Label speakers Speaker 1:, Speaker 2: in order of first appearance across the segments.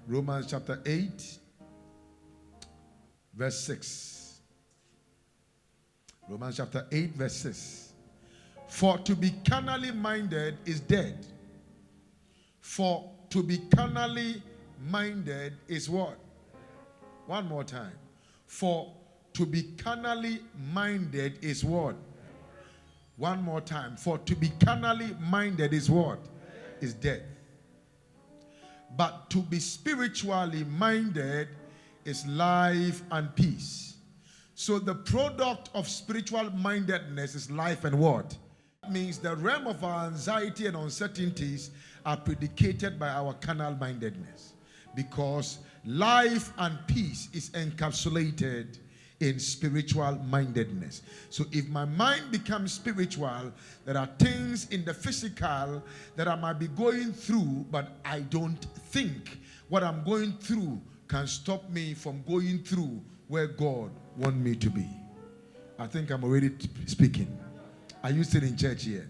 Speaker 1: Romans chapter 8, verse 6. Romans chapter 8, verse 6. For to be carnally minded is dead. For to be carnally minded is what? One more time. For to be carnally minded is what? One more time. For to be carnally minded is what? Is death. But to be spiritually minded is life and peace. So the product of spiritual mindedness is life and what? That means the realm of our anxiety and uncertainties are predicated by our carnal mindedness. Because life and peace is encapsulated in spiritual mindedness. So if my mind becomes spiritual, there are things in the physical that I might be going through, but I don't think what I'm going through can stop me from going through where God wants me to be. I think I'm already speaking. Are you still in church here?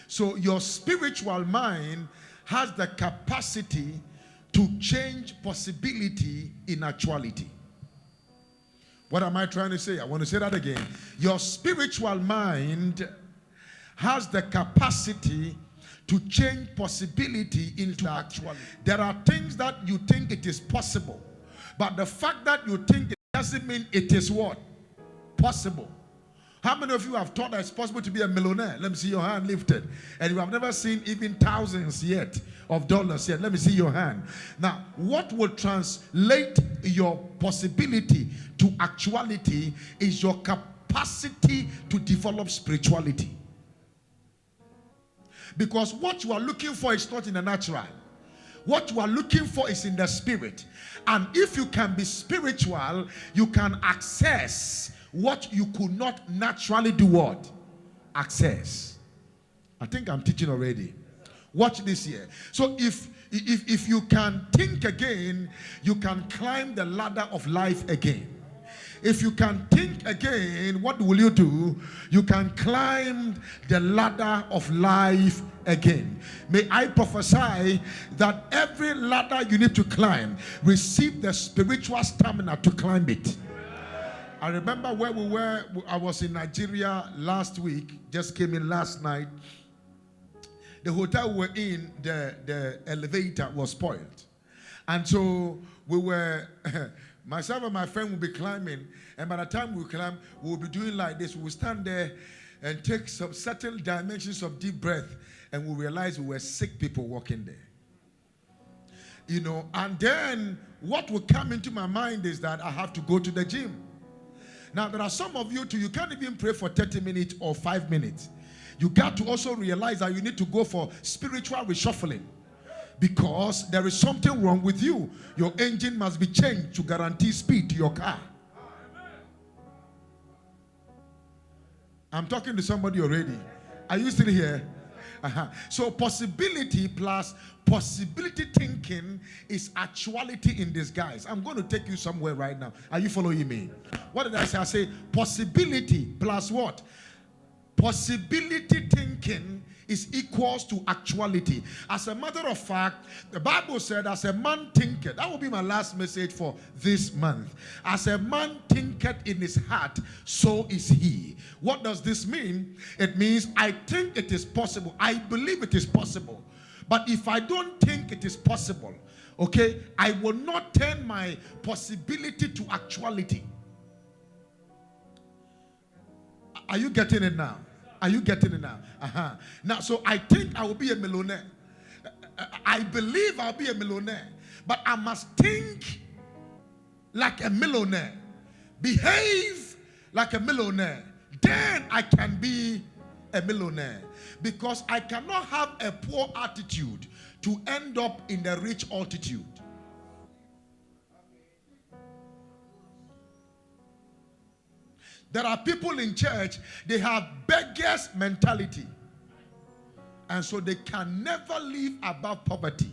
Speaker 1: So your spiritual mind has the capacity to change possibility in actuality. What am I trying to say? I want to say that again. Your spiritual mind has the capacity to change possibility into actuality. There are things that you think it is possible, but the fact that you think it doesn't mean it is what? Possible. How many of you have thought that it's possible to be a millionaire? Let me see your hand lifted. And you have never seen even thousands yet of dollars yet. Let me see your hand. Now, what will translate your possibility to actuality is your capacity to develop spirituality. Because what you are looking for is not in the natural. What you are looking for is in the spirit. And if you can be spiritual, you can access what you could not naturally do what? Access. I think I'm teaching already. Watch this here. So if you can think again, you can climb the ladder of life again. If you can think again, what will you do? You can climb the ladder of life again. May I prophesy that every ladder you need to climb, receive the spiritual stamina to climb it. I remember where we were. I was in Nigeria last week, just came in last night. The hotel we were in, the elevator was spoiled. And so we were, myself and my friend will be climbing, and by the time we climb, we'll be doing like this. We'll stand there and take some certain dimensions of deep breath, and we'll realize we were sick people walking there. You know, and then what will come into my mind is that I have to go to the gym. Now, there are some of you too, you can't even pray for 30 minutes or 5 minutes. You got to also realize that you need to go for spiritual reshuffling. Because there is something wrong with you. Your engine must be changed to guarantee speed to your car. I'm talking to somebody already. Are you still here? So possibility plus possibility thinking is actuality in disguise. I'm going to take you somewhere right now. Are you following me? What did I say? I say possibility plus what? Possibility thinking is equals to actuality. As a matter of fact, the Bible said, as a man thinketh, that will be my last message for this month. As a man thinketh in his heart, so is he. What does this mean? It means I think it is possible. I believe it is possible. But if I don't think it is possible, okay, I will not turn my possibility to actuality. Are you getting it now? Are you getting it now? Now, so I think I will be a millionaire. I believe I'll be a millionaire. But I must think like a millionaire. Behave like a millionaire. Then I can be a millionaire. Because I cannot have a poor attitude to end up in the rich altitude. There are people in church, they have beggars mentality. And so they can never live above poverty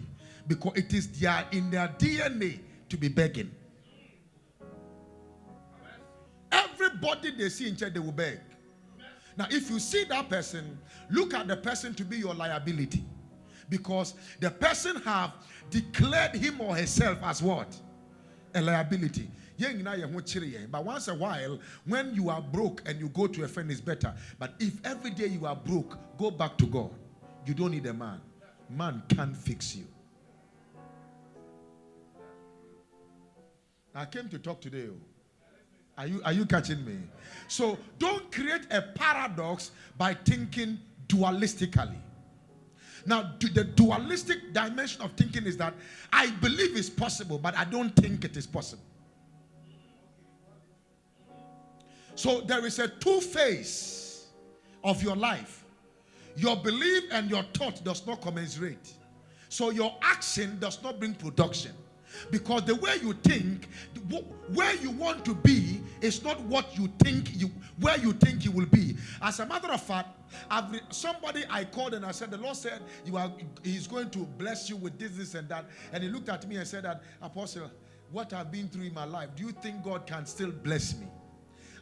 Speaker 1: because it is in their DNA to be begging. Everybody they see in church, they will beg. Now, if you see that person, look at the person to be your liability. Because the person have declared him or herself as what? A liability. But once a while, when you are broke and you go to a friend, it's better. But if every day you are broke, go back to God. You don't need a man. Man can't fix you. I came to talk today. Are you catching me? So don't create a paradox by thinking dualistically. Now, the dualistic dimension of thinking is that I believe it's possible, but I don't think it is possible. So there is a two-phase of your life. Your belief and your thought does not commensurate. So your action does not bring production. Because the way you think, where you want to be is not what you think where you think you will be. As a matter of fact, somebody I called and I said, the Lord said He's going to bless you with this and that. And he looked at me and said that, Apostle, what I've been through in my life, do you think God can still bless me?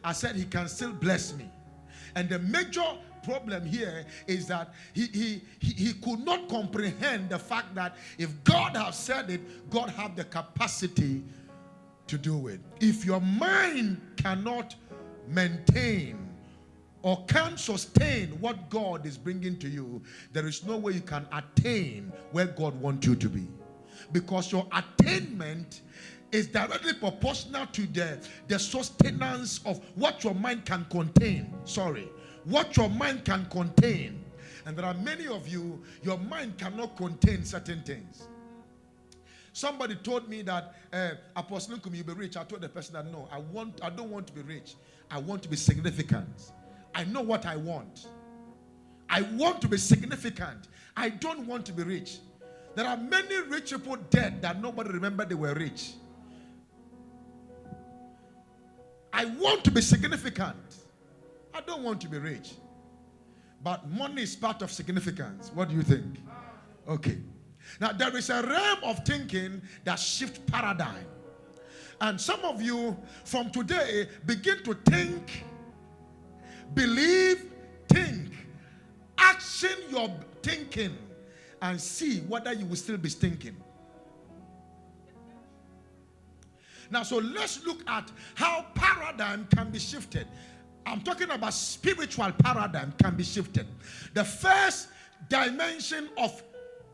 Speaker 1: I said He can still bless me. And the major problem here is that he could not comprehend the fact that if God has said it, God have the capacity to do it. If your mind cannot maintain or can't sustain what God is bringing to you, there is no way you can attain where God wants you to be. Because your attainment is directly proportional to the sustenance of what your mind can contain. What your mind can contain. And there are many of you, your mind cannot contain certain things. Somebody told me that, Apostle Nkum, you'll be rich. I told the person that no, I don't want to be rich. I want to be significant. I know what I want. I want to be significant. I don't want to be rich. There are many rich people dead that nobody remembered they were rich. I want to be significant. I don't want to be rich. But money is part of significance. What do you think? Okay. Now, there is a realm of thinking that shifts paradigm. And some of you, from today, begin to think, believe, think, action your thinking, and see whether you will still be thinking. Now, so let's look at how paradigm can be shifted. I'm talking about spiritual paradigm can be shifted. The first dimension of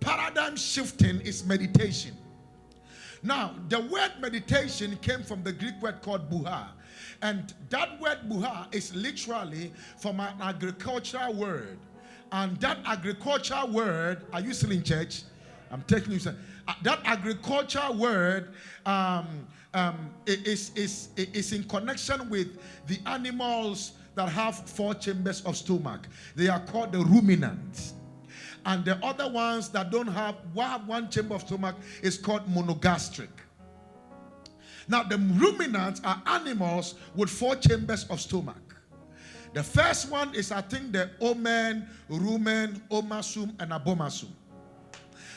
Speaker 1: paradigm shifting is meditation. Now, the word meditation came from the Greek word called buha. And that word buha is literally from an agricultural word. And that agricultural word, are you still in church? I'm taking you. That agricultural word is in connection with the animals that have 4 chambers of stomach. They are called the ruminants. And the other ones that don't have 1 chamber of stomach is called monogastric. Now, the ruminants are animals with 4 chambers of stomach. The first one is, I think, the omen, rumen, omasum, and abomasum.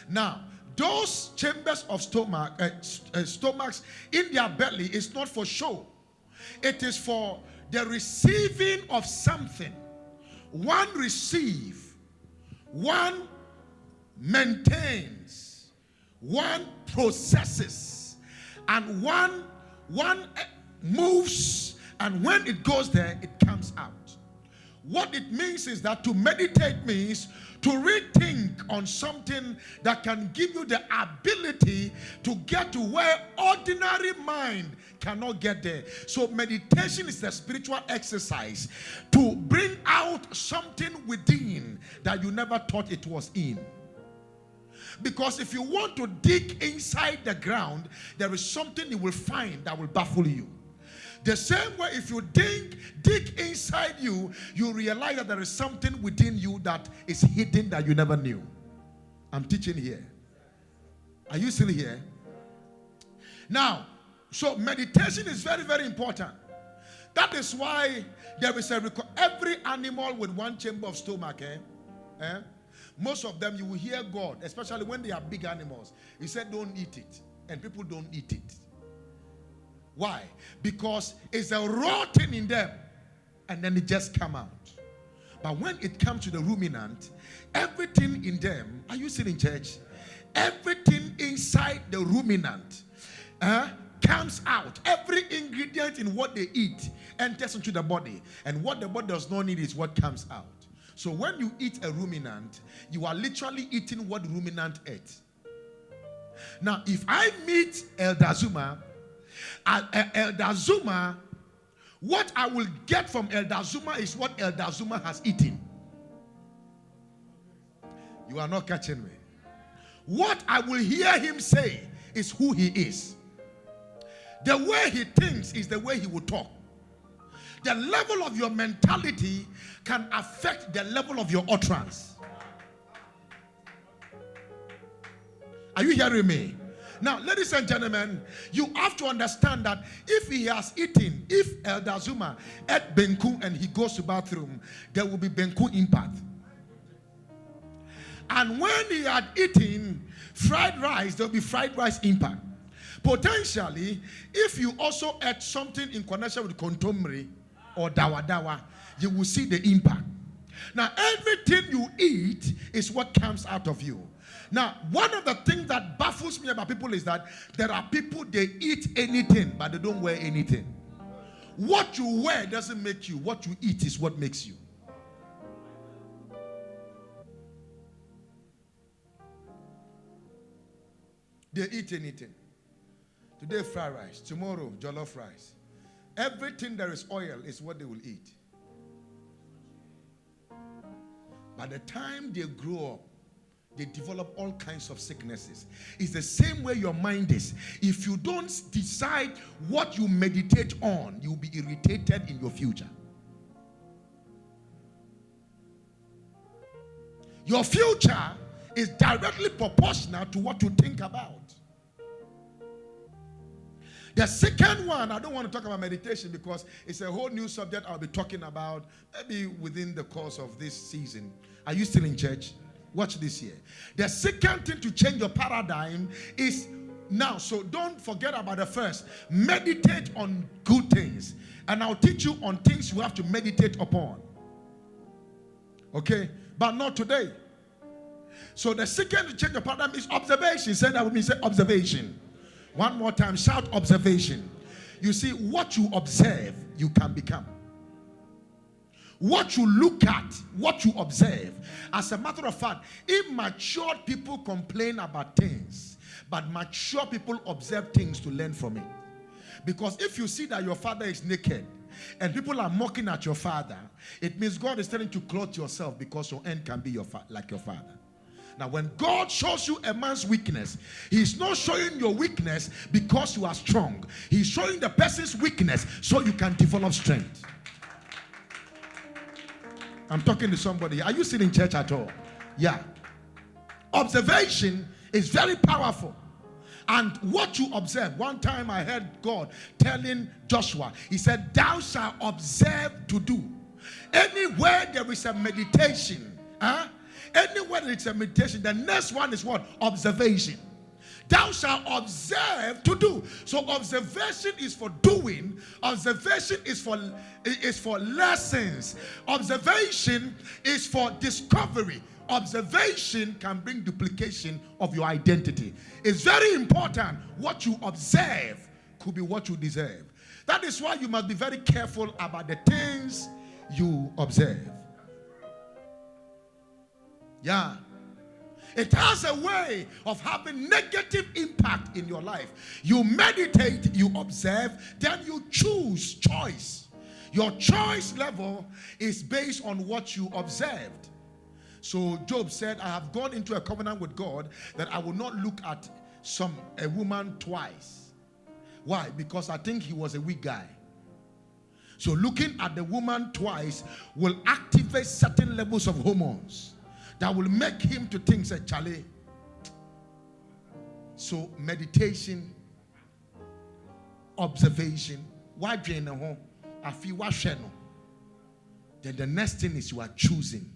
Speaker 1: Now, those chambers of stomachs in their belly is not for show. It is for the receiving of something. One receives, one maintains, one processes, and one moves, and when it goes there, it comes out. What it means is that to meditate means to rethink on something that can give you the ability to get to where ordinary mind cannot get there. So meditation is a spiritual exercise to bring out something within that you never thought it was in. Because if you want to dig inside the ground, there is something you will find that will baffle you. The same way, if you dig inside you, you realize that there is something within you that is hidden that you never knew. I'm teaching here. Are you still here? Now, so meditation is very, very important. That is why there is every animal with 1 chamber of stomach. Most of them, you will hear God, especially when they are big animals. He said, don't eat it. And people don't eat it. Why? Because it's a raw thing in them, and then it just come out. But when it comes to the ruminant, everything in them, are you still in church? Everything inside the ruminant comes out. Every ingredient in what they eat enters into the body. And what the body does not need is what comes out. So when you eat a ruminant, you are literally eating what the ruminant ate. Now, if I meet Elder Zuma, what I will get from Elder Zuma is what Elder Zuma has eaten. You are not catching me. What I will hear him say is who he is. The way he thinks is the way he will talk. The level of your mentality can affect the level of your utterance. Are you hearing me? Now, ladies and gentlemen, you have to understand that if he has eaten, if Elder Zuma ate benku and he goes to bathroom, there will be benku impact. And when he had eaten fried rice, there will be fried rice impact. Potentially, if you also ate something in connection with kontomri or dawa, you will see the impact. Now, everything you eat is what comes out of you. Now, one of the things that baffles me about people is that there are people, they eat anything, but they don't wear anything. What you wear doesn't make you. What you eat is what makes you. They eat anything. Today, fried rice. Tomorrow, jollof rice. Everything there is oil is what they will eat. By the time they grow up, they develop all kinds of sicknesses. It's the same way your mind is. If you don't decide what you meditate on, you'll be irritated in your future. Your future is directly proportional to what you think about. The second one, I don't want to talk about meditation because it's a whole new subject I'll be talking about maybe within the course of this season. Are you still in church? Watch this here. The second thing to change your paradigm is now. So don't forget about the first. Meditate on good things. And I'll teach you on things you have to meditate upon. Okay? But not today. So the second to change your paradigm is observation. Say that with me. Say observation. One more time. Shout observation. You see, what you observe, you can become. What you look at, what you observe. As a matter of fact, immature people complain about things, but mature people observe things to learn from it. Because if you see that your father is naked and people are mocking at your father, it means God is telling you to clothe yourself because your end can be like your father. Now, when God shows you a man's weakness, He's not showing your weakness because you are strong. He's showing the person's weakness so you can develop strength. I'm talking to somebody. Are you still in church at all? Yeah. Observation is very powerful. And what you observe, one time I heard God telling Joshua, He said, "Thou shalt observe to do." Anywhere there is a meditation, anywhere there is a meditation, the next one is what? Observation. Thou shalt observe to do. So observation is for doing. Observation is for lessons. Observation is for discovery. Observation can bring duplication of your identity. It's very important. What you observe could be what you deserve. That is why you must be very careful about the things you observe. Yeah. It has a way of having negative impact in your life. You meditate, you observe, then you choose choice. Your choice level is based on what you observed. So Job said, "I have gone into a covenant with God that I will not look at a woman twice." Why? Because I think he was a weak guy. So looking at the woman twice will activate certain levels of hormones that will make him to think, say, Charlie. So meditation, observation, why drain home? I feel what. Then the next thing is you are choosing.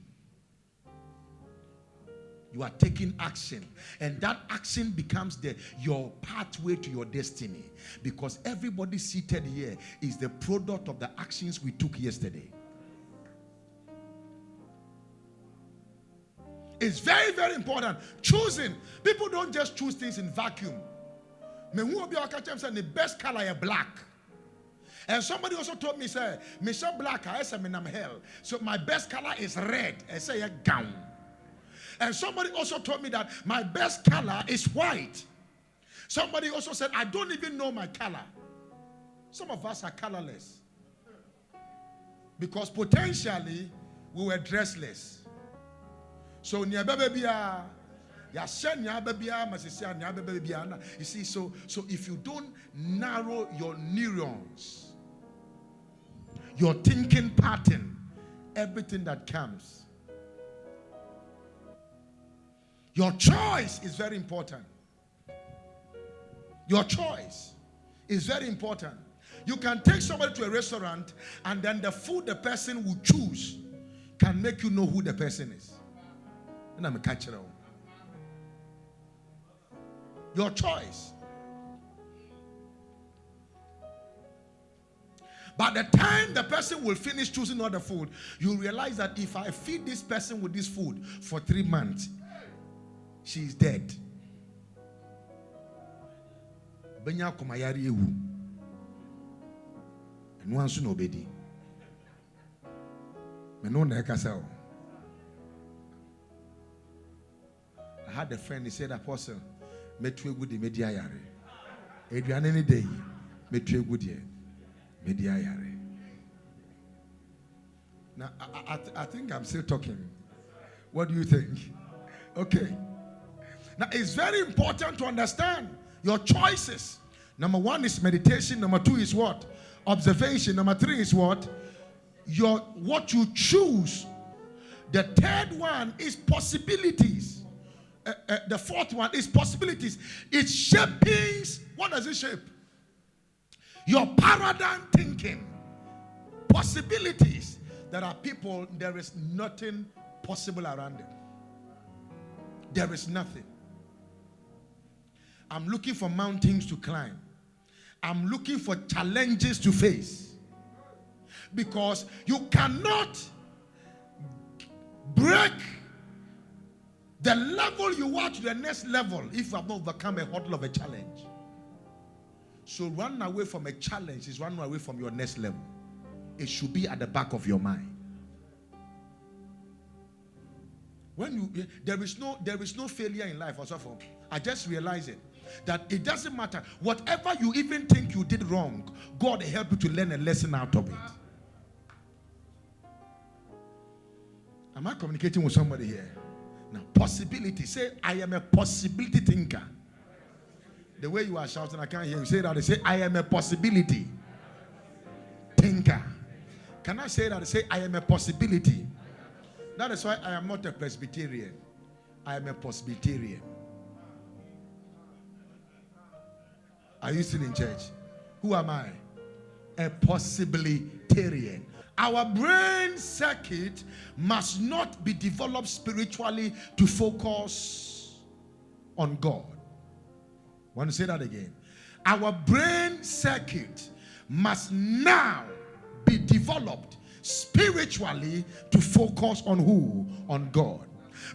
Speaker 1: You are taking action. And that action becomes your pathway to your destiny. Because everybody seated here is the product of the actions we took yesterday. It's very, very important. Choosing. People don't just choose things in vacuum. The best color is black. And somebody also told me, say, Michelle Black, I say, I'm hell. So my best color is red. I say, a gown. And somebody also told me that my best color is white. Somebody also said, I don't even know my color. Some of us are colorless. Because potentially, we were dressless. So, you see, so if you don't narrow your neurons, your thinking pattern, everything that comes, your choice is very important. Your choice is very important. You can take somebody to a restaurant and then the food the person will choose can make you know who the person is. And I'm a catcher. Your choice. By the time the person will finish choosing all the food, you realize that if I feed this person with this food for 3 months, she's dead. Benya kumayari ewu. And one soon obedi. I had a friend, he said, Apostle, metwe good media yare. Adrian any day, metwe good ye. Media yare. Now, I think I'm still talking. What do you think? Okay. Now, it's very important to understand your choices. Number 1 is meditation. Number 2 is what? Observation. Number 3 is what? What you choose. The third one is possibilities. The fourth one is possibilities. It shapes. What does it shape? Your paradigm thinking. Possibilities. There are people, there is nothing possible around them. There is nothing. I'm looking for mountains to climb. I'm looking for challenges to face. Because you cannot break the level you are to the next level if you have not overcome a hurdle of a challenge. So run away from a challenge is running away from your next level. It should be at the back of your mind. There is no failure in life. Also, I just realized it. That it doesn't matter. Whatever you even think you did wrong, God help you to learn a lesson out of it. Am I communicating with somebody here? Now, possibility. Say, I am a possibility thinker. The way you are shouting, I can't hear you. Say that. Say, I am a possibility thinker. Can I say that? Say, I am a possibility. That is why I am not a Presbyterian. I am a Presbyterian. Are you still in church? Who am I? A possibilitarian. Our brain circuit must not be developed spiritually to focus on God. Want to say that again? Our brain circuit must now be developed spiritually to focus on who? On God.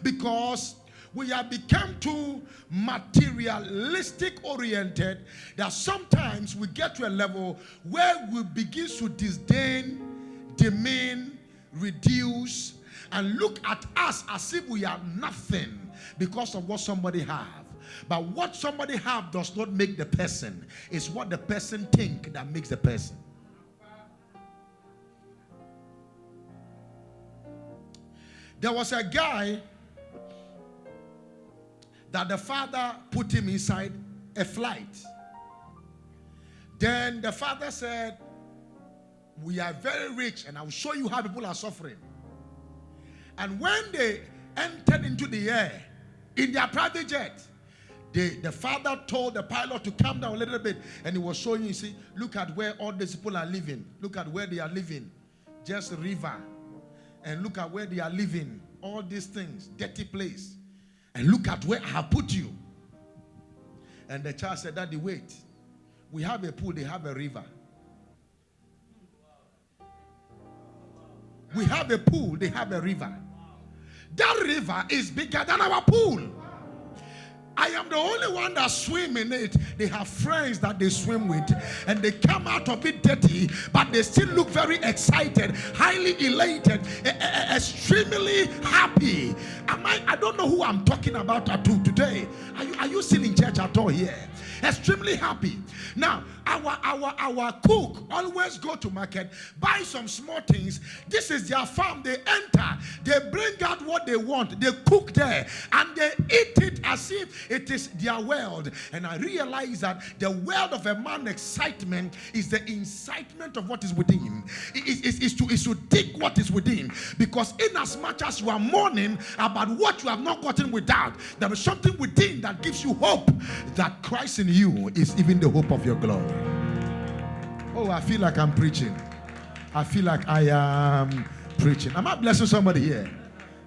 Speaker 1: Because we have become too materialistic oriented that sometimes we get to a level where we begin to disdain, demean, reduce, and look at us as if we are nothing because of what somebody have. But what somebody have does not make the person. It's what the person think that makes the person. There was a guy that the father put him inside a flight. Then the father said, we are very rich and I will show you how people are suffering. And when they entered into the air in their private jet, the father told the pilot to calm down a little bit, and he was showing you, see, look at where all these people are living. Look at where they are living. Just a river. And look at where they are living. All these things, dirty place. And look at where I have put you. And the child said, Daddy, wait. We have a pool, they have a river. We have a pool, they have a river. That river is bigger than our pool. I am the only one that swim in it. They have friends that they swim with, and they come out of it dirty, but they still look very excited, highly elated, extremely happy. I don't know who I'm talking about today. Are you still in church at all here? Extremely happy. Now, our cook always go to market, buy some small things. This is their farm. They enter, they bring out what they want, they cook there, and they eat it as if it is their world. And I realize that the world of a man's excitement is the incitement of what is within him. Is to dig what is within. Because in as much as you are mourning about what you have not gotten without, there is something within that gives you hope that Christ in you is even the hope of your glory. Oh, I feel like I'm preaching. I feel like I am preaching. Am I blessing somebody here?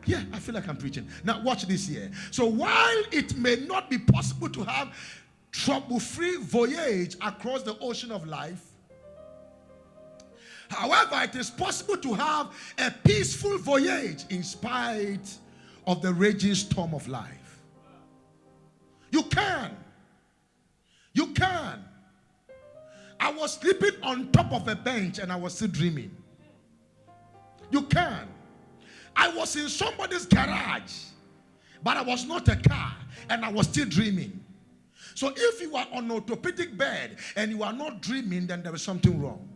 Speaker 1: Yeah, I feel like I'm preaching. Now watch this here. So while it may not be possible to have trouble-free voyage across the ocean of life, however, it is possible to have a peaceful voyage in spite of the raging storm of life. You can. You can. I was sleeping on top of a bench and I was still dreaming. You can. I was in somebody's garage, but I was not a car, and I was still dreaming. So if you are on an orthopedic bed and you are not dreaming, then there is something wrong.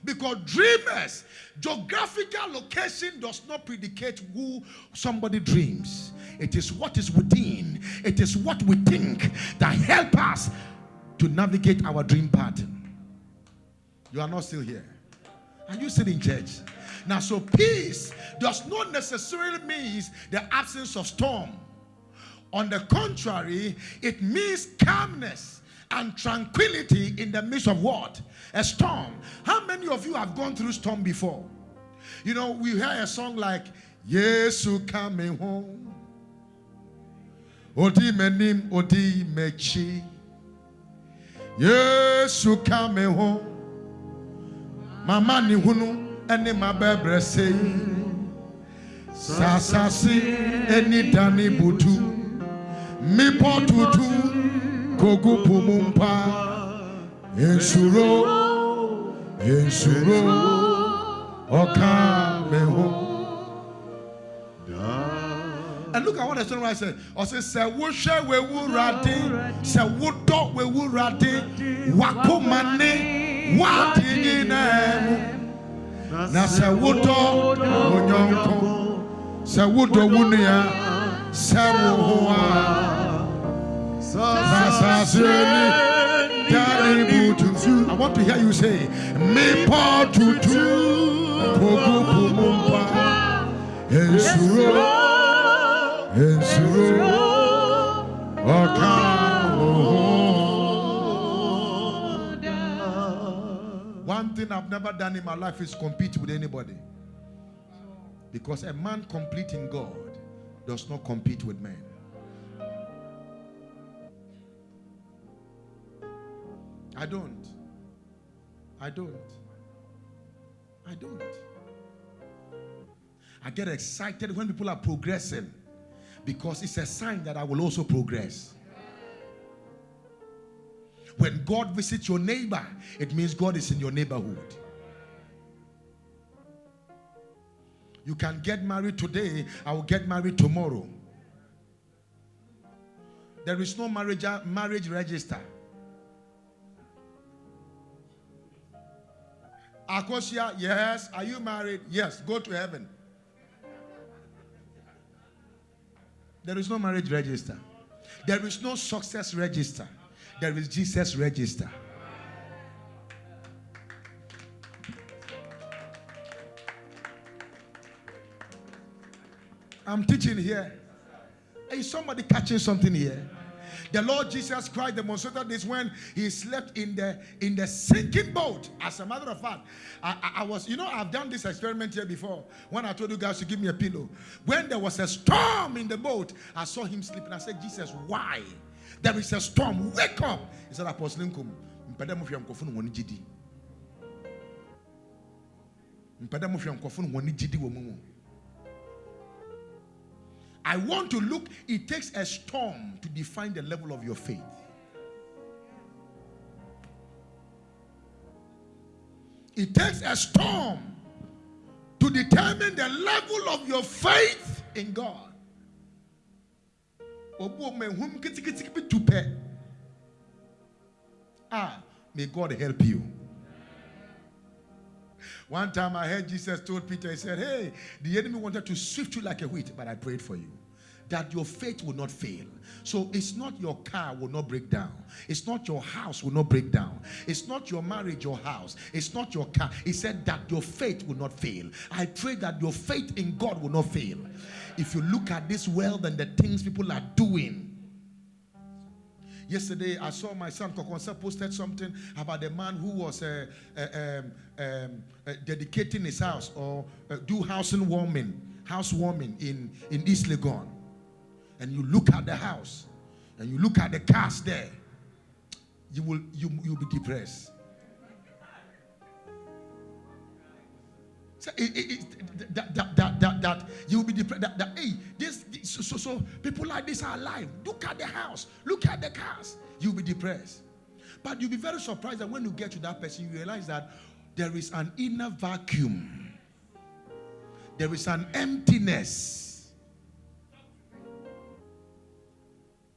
Speaker 1: Because dreamers, geographical location does not predicate who somebody dreams. It is what is within. It is what we think that help us to navigate our dream pattern. You are not still here. Are you still in church? Now, so peace does not necessarily mean the absence of storm. On the contrary, it means calmness and tranquility in the midst of what? A storm. How many of you have gone through storm before? You know, we hear a song like, Yesu coming home. Odi menim, odi mechi. Yesu coming home. Mama ni hunu. Eni mabebre say Sasasi eni dani butu Mi potutu Kogu pumumpa Ensuro Oka meho. And look at what the songwriter said. I said, se wushe we wurade, se wudo we wurade, wakumane, wadi inemu. Na se wudo onyonko, se wudo wunia, se wuhoa, sasaseni dani butu. I want to hear you say, me potutu, kogu pumumpa, ensuro, okamoho. One thing I've never done in my life is compete with anybody. Because a man complete in God does not compete with men. I don't. I get excited when people are progressing because it's a sign that I will also progress. When God visits your neighbor, it means God is in your neighborhood. You can get married today, I will get married tomorrow. There is no marriage register. Akosia, yes. Are you married? Yes. Go to heaven. There is no marriage register. There is no success register. There is Jesus register. I'm teaching here. Is somebody catching something here? The Lord Jesus Christ demonstrated this when he slept in the sinking boat. As a matter of fact, I was, I've done this experiment here before. When I told you guys to give me a pillow. When there was a storm in the boat, I saw him sleeping. I said, Jesus, why? There is a storm. Wake up. He said, Apostle Nkum, I want to look, it takes a storm to define the level of your faith. It takes a storm to determine the level of your faith in God. May God help you. One time I heard Jesus told Peter, he said, hey, the enemy wanted to swift you like a wheat, but I prayed for you, that your faith will not fail. So it's not your car will not break down. It's not your house will not break down. It's not your marriage or house. It's not your car. He said that your faith will not fail. I pray that your faith in God will not fail. If you look at this world and the things people are doing. Yesterday, I saw my son Kokonsa posted something about a man who was dedicating his house or do housewarming in East Legon. And you look at the house and you look at the cars there, you'll be depressed. So that you will be depressed. So people like this are alive. Look at the house. Look at the cars. You'll be depressed. But you'll be very surprised that when you get to that person, you realize that there is an inner vacuum. There is an emptiness.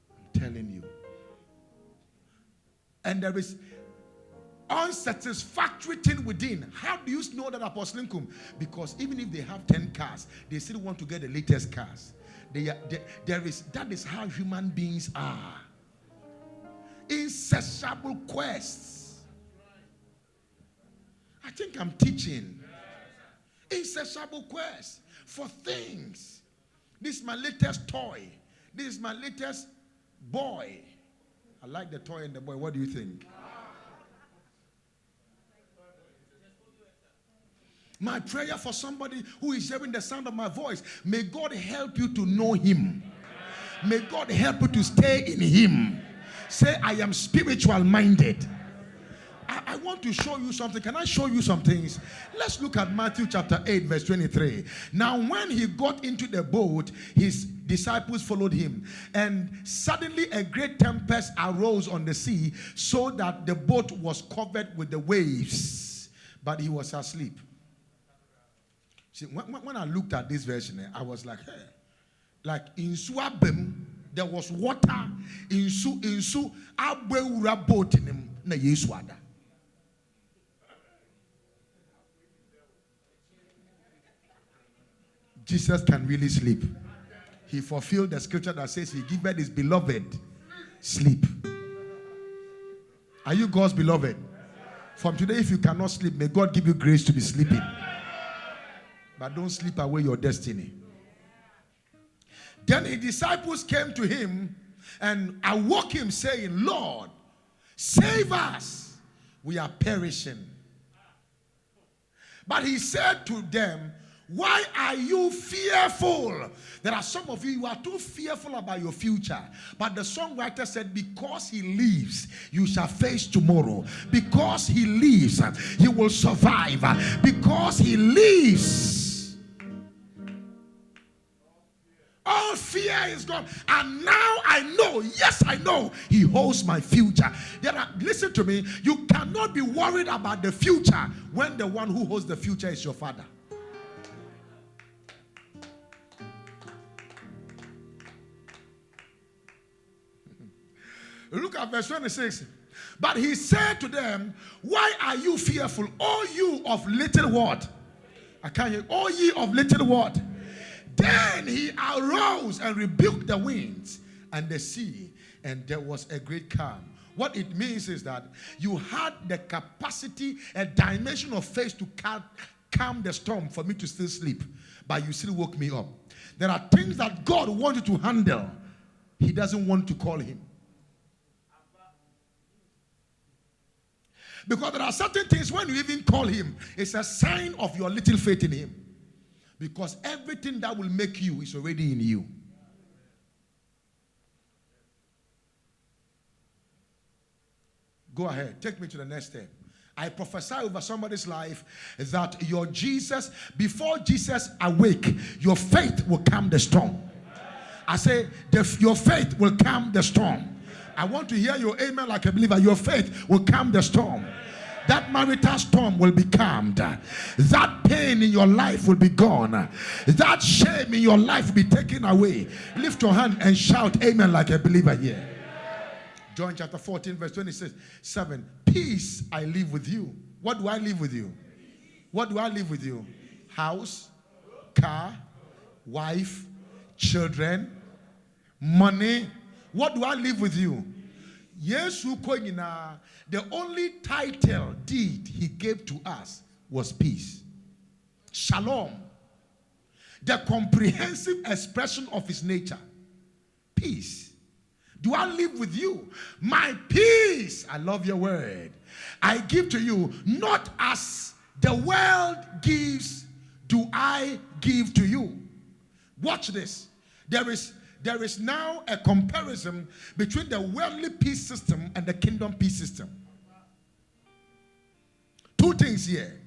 Speaker 1: I'm telling you. And there is unsatisfactory thing within. How do you know that, Apostle Nkum? Because even if they have 10 cars, they still want to get the latest cars. That is how human beings are. Insatiable quests. I think I'm teaching. Insatiable quests for things. This is my latest toy. This is my latest boy. I like the toy and the boy. What do you think? My prayer for somebody who is hearing the sound of my voice, may God help you to know him. May God help you to stay in him. Say, I am spiritual minded. I want to show you something. Can I show you some things? Let's look at Matthew chapter 8 verse 23. Now when he got into the boat, his disciples followed him. And suddenly a great tempest arose on the sea, so that the boat was covered with the waves. But he was asleep. See, when I looked at this version, I was like, hey, like in Swabem, there was water in Su Abeura boat in him na Yeswada. Jesus can really sleep. He fulfilled the scripture that says he giveth his beloved sleep. Are you God's beloved? From today, if you cannot sleep, may God give you grace to be sleeping. But don't sleep away your destiny. Then his disciples came to him and awoke him, saying, Lord, save us. We are perishing. But he said to them, why are you fearful? There are some of you are too fearful about your future. But the songwriter said, because he lives, you shall face tomorrow. Because he lives, you will survive. Because he lives, all fear is gone. And now I know, yes I know, he holds my future. Listen to me, you cannot be worried about the future when the one who holds the future is your father. Look at verse 26. But he said to them, why are you fearful, O you of little what? I can't hear. O ye of little what? Then he arose and rebuked the winds and the sea, and there was a great calm. What it means is that you had the capacity, a dimension of faith to calm the storm for me to still sleep, but you still woke me up. There are things that God wants you to handle. He doesn't want to call him. Because there are certain things when you even call him, it's a sign of your little faith in him. Because everything that will make you is already in you. Go ahead, take me to the next step. I prophesy over somebody's life that your Jesus, before Jesus awake, your faith will calm the storm. I say, your faith will calm the storm. I want to hear your amen like a believer. Your faith will calm the storm. That marital storm will be calmed. That pain in your life will be gone. That shame in your life will be taken away. Lift your hand and shout amen like a believer here. John chapter 14 verse 27. Peace I live with you. What do I live with you? What do I live with you? House, car, wife, children, money. What do I live with you? Yes, the only title deed he gave to us was peace. Shalom. The comprehensive expression of his nature. Peace. Do I live with you? My peace, I love your word, I give to you, not as the world gives, do I give to you. Watch this. There is now a comparison between the worldly peace system and the kingdom peace system. Two things here.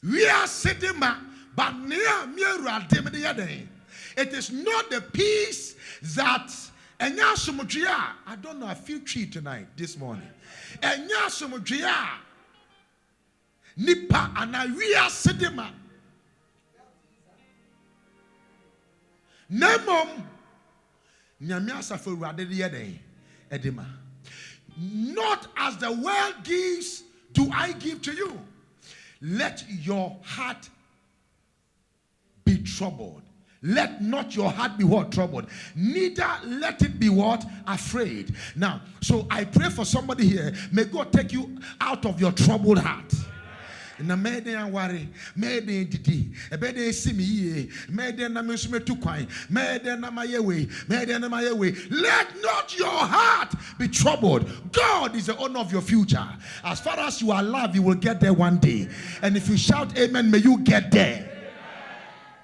Speaker 1: We are sitting, but it is not the peace that I don't know, I feel tree tonight, this morning. Nipa and we are sitting. Nemom nyamiasa for radede edema. Not as the world gives, do I give to you. Let your heart be troubled. Let not your heart be what? Troubled. Neither let it be what? Afraid. Now, so I pray for somebody here. May God take you out of your troubled heart. Na mede worry, mede didi, ebede simi ye, mede na mesume tu kwan, mede na mayewe, mede na mayewe. Let not your heart be troubled. God is the owner of your future. As far as you are alive, you will get there one day. And if you shout amen, may you get there.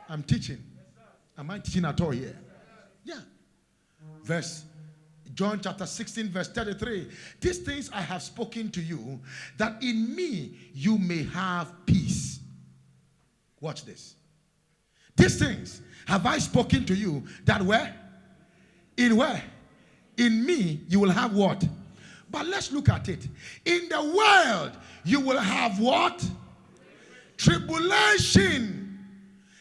Speaker 1: I'm teaching. Am I teaching at all here? Yeah. John chapter 16 verse 33. These things I have spoken to you, that in me you may have peace. Watch this. These things have I spoken to you, that where? In where? In me you will have what? But let's look at it. In the world you will have what? Tribulation.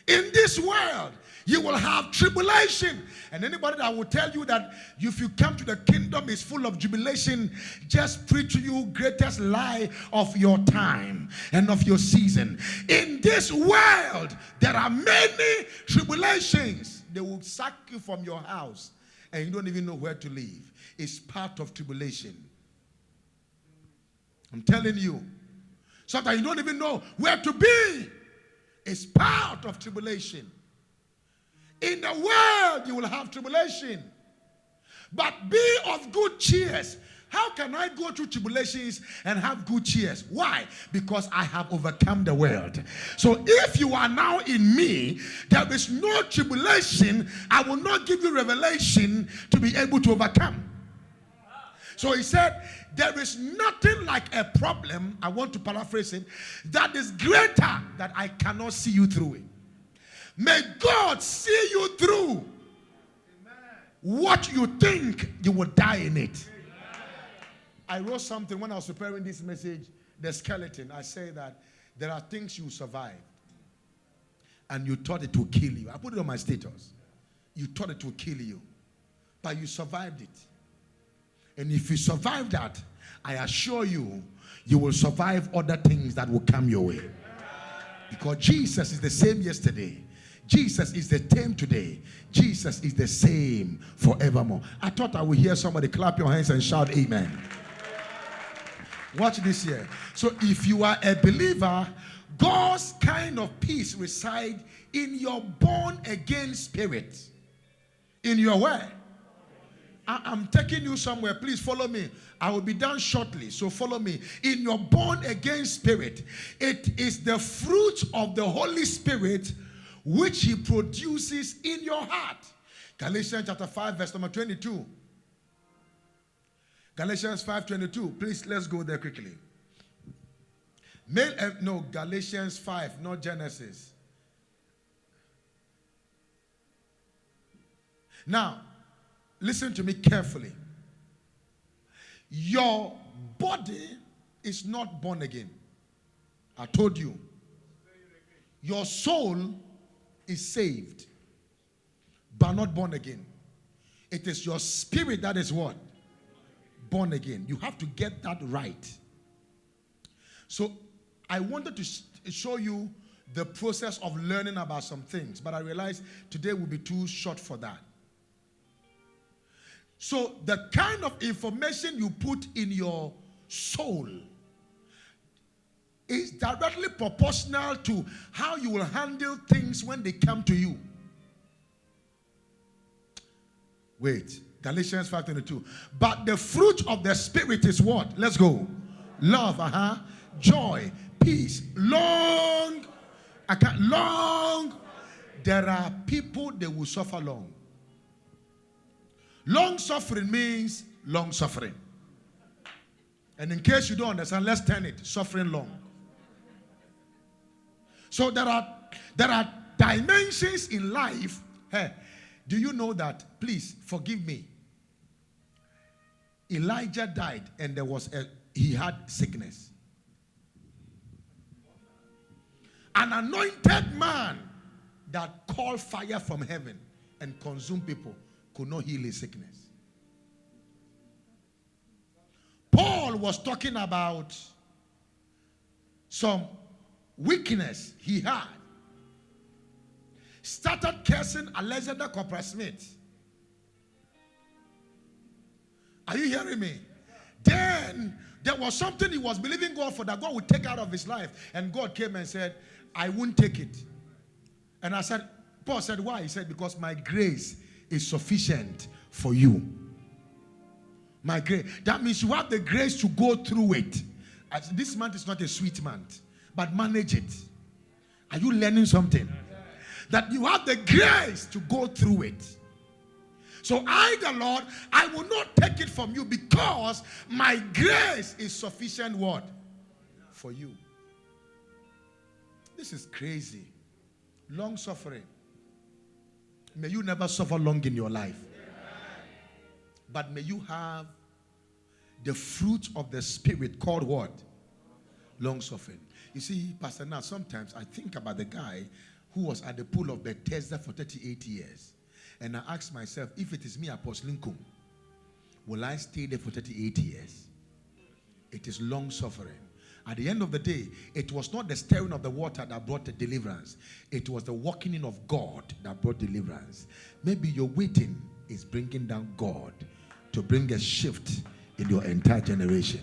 Speaker 1: In this world you will have tribulation. And anybody that will tell you that if you come to the kingdom is full of tribulation, just preach to you greatest lie of your time and of your season. In this world, there are many tribulations. They will sack you from your house and you don't even know where to live. It's part of tribulation. I'm telling you. Sometimes you don't even know where to be. It's part of tribulation. In the world, you will have tribulation. But be of good cheers. How can I go through tribulations and have good cheers? Why? Because I have overcome the world. So if you are now in me, there is no tribulation. I will not give you revelation to be able to overcome. So he said, there is nothing like a problem, I want to paraphrase it, that is greater that I cannot see you through it. May God see you through. Amen. What you think, you will die in it. Amen. I wrote something when I was preparing this message, the skeleton. I say that there are things you survived and you thought it would kill you. I put it on my status. You thought it would kill you, but you survived it. And if you survive that, I assure you, you will survive other things that will come your way. Because Jesus is the same yesterday. Jesus is the same today. Jesus is the same forevermore. I thought I would hear somebody clap your hands and shout amen. Watch this here. So if you are a believer, God's kind of peace resides in your born again spirit. In your word. I'm taking you somewhere. Please follow me. I will be done shortly. So follow me. In your born again spirit, it is the fruit of the Holy Spirit which he produces in your heart. Galatians chapter 5 verse number 22. Galatians 5:22. Please, let's go there quickly. Galatians 5, not Genesis. Now, listen to me carefully. Your body is not born again. I told you. Your soul is saved, but not born again. It is your spirit that is what? Born again. You have to get that right. So I wanted to show you the process of learning about some things, but I realized today will be too short for that. So the kind of information you put in your soul is directly proportional to how you will handle things when they come to you. Wait, Galatians 5:22. But the fruit of the Spirit is what? Let's go. Love, joy, peace, long. There are people that will suffer long. Long suffering means long suffering. And in case you don't understand, let's turn it. Suffering long. So there are dimensions in life. Hey, do you know that? Please forgive me. Elijah died and he had sickness. An anointed man that called fire from heaven and consumed people could not heal his sickness. Paul was talking about some weakness he had. Started cursing Alexander Coppersmith. Are you hearing me? Then there was something he was believing God for that God would take out of his life. And God came and said, I won't take it. And Paul said, why? He said, because my grace is sufficient for you. My grace. That means you have the grace to go through it. This month is not a sweet month, but manage it. Are you learning something? That you have the grace to go through it. So I, the Lord, I will not take it from you because my grace is sufficient what? For you. This is crazy. Long suffering. May you never suffer long in your life. But may you have the fruit of the Spirit called what? Long suffering. You see, Pastor, now sometimes I think about the guy who was at the pool of Bethesda for 38 years. And I ask myself, if it is me, Apostle Nkum, will I stay there for 38 years? It is long suffering. At the end of the day, it was not the stirring of the water that brought the deliverance. It was the walking in of God that brought deliverance. Maybe your waiting is bringing down God to bring a shift in your entire generation.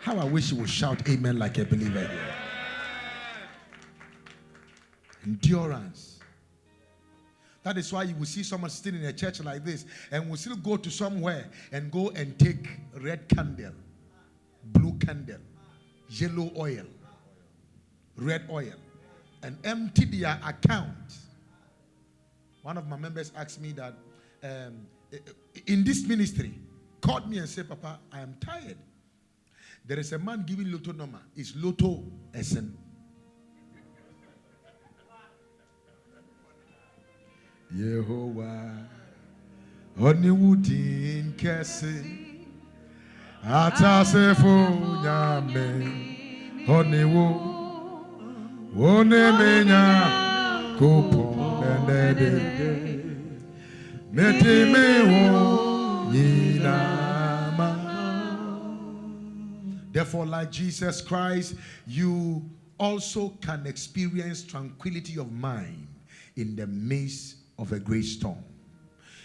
Speaker 1: How I wish you would shout amen like a believer here. Endurance. That is why you will see someone sitting in a church like this and will still go to somewhere and go and take red candle, blue candle, yellow oil, red oil, and empty their account. One of my members asked me that in this ministry, called me and said, Papa, I am tired. There is a man giving lotto number. It's Lotto SN. Yehovah, Honeywoodin Kese, Atasefo Nyame, Honeywood, Onemenya, Kupon Benede, Metemewo, Yinama. Therefore, like Jesus Christ, you also can experience tranquility of mind in the midst of a great storm.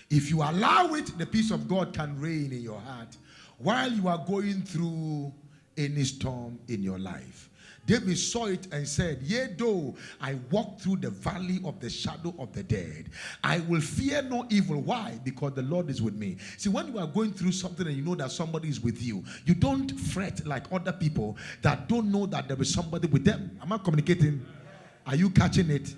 Speaker 1: If you allow it, the peace of God can reign in your heart while you are going through any storm in your life. David saw it and said, yea, though I walk through the valley of the shadow of the dead, I will fear no evil. Why? Because the Lord is with me. See, when you are going through something and you know that somebody is with you, you don't fret like other people that don't know that there is somebody with them. Am I communicating? Are you catching it?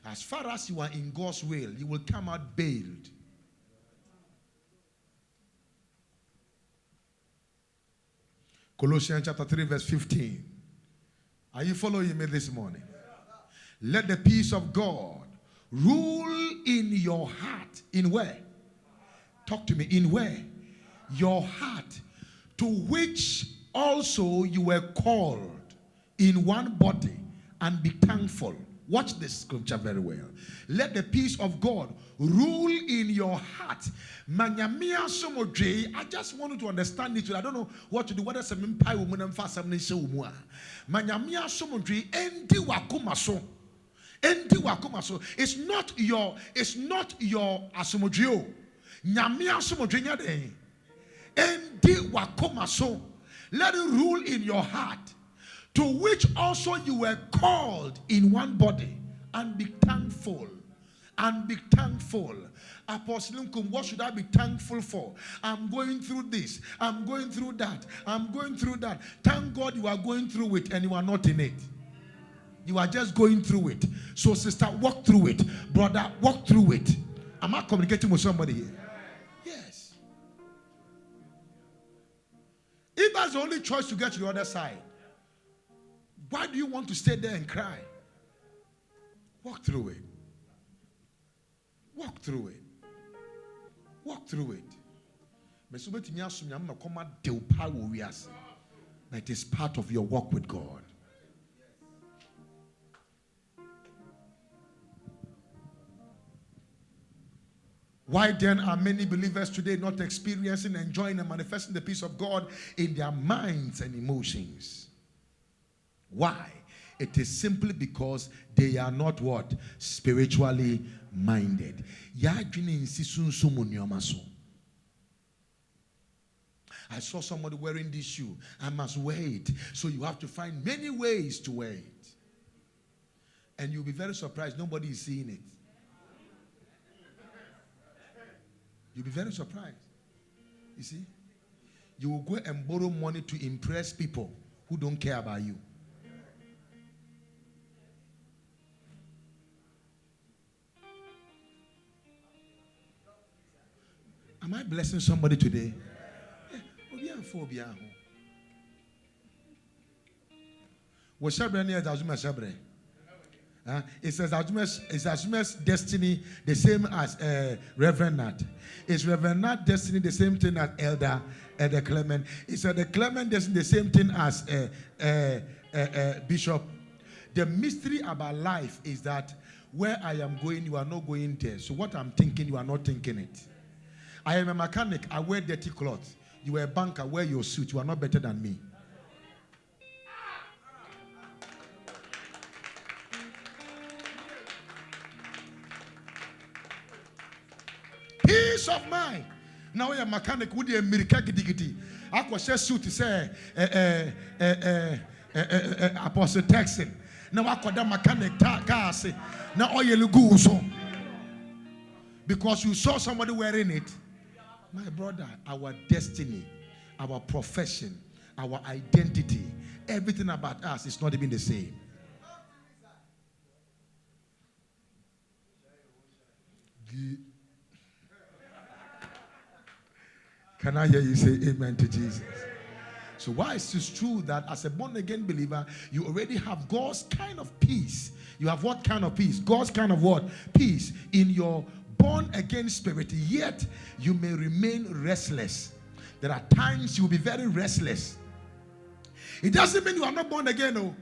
Speaker 1: As far as you are in God's will, you will come out bailed. Colossians chapter 3 verse 15. Are you following me this morning? Let the peace of God rule in your heart. In where? Talk to me. In where? Your heart, to which also you were called in one body, and be thankful. Watch this scripture very well. Let the peace of God rule in your heart. I just want you to understand it. I don't know what to do. What is a empire woman and fast? Manyamia somodre endi wakumaso. Endi wakumaso. It's not your asomodrio. Nyamia somodre nyade. Endi wakumaso. Let it rule in your heart, to which also you were called in one body, and be thankful. And be thankful. Apostle Nkum, what should I be thankful for? I'm going through this. I'm going through that. I'm going through that. Thank God you are going through it and you are not in it. You are just going through it. So sister, walk through it. Brother, walk through it. Am I communicating with somebody here? Yes. If that's the only choice to get to the other side, why do you want to stay there and cry? Walk through it. Walk through it. Walk through it. It is part of your walk with God. Why then are many believers today not experiencing, enjoying, and manifesting the peace of God in their minds and emotions? Why? It is simply because they are not what? Spiritually minded. I saw somebody wearing this shoe. I must wear it. So you have to find many ways to wear it. And you'll be very surprised. Nobody is seeing it. You'll be very surprised. You see? You will go and borrow money to impress people who don't care about you. Am I blessing somebody today? It says Azuma's destiny the same as Reverend Nat. Is Reverend Nat destiny the same thing as Elder Clement? Is the Clement destiny the same thing as Bishop? The mystery about life is that where I am going, you are not going there. So what I'm thinking, you are not thinking it. I am a mechanic. I wear dirty clothes. You are a banker. Wear your suit. You are not better than me. Peace of mind. Now you're a mechanic. Would you America gidigidi? I could say suit to say Apostle Texan. Now I could that mechanic car say now all you go so because you saw somebody wearing it. My brother, our destiny, our profession, our identity, everything about us is not even the same. Can I hear you say amen to Jesus? So why is it true that as a born-again believer, you already have God's kind of peace? You have what kind of peace? God's kind of what? Peace in your born-again spirit, yet you may remain restless. There are times you will be very restless. It doesn't mean you are not born again, no.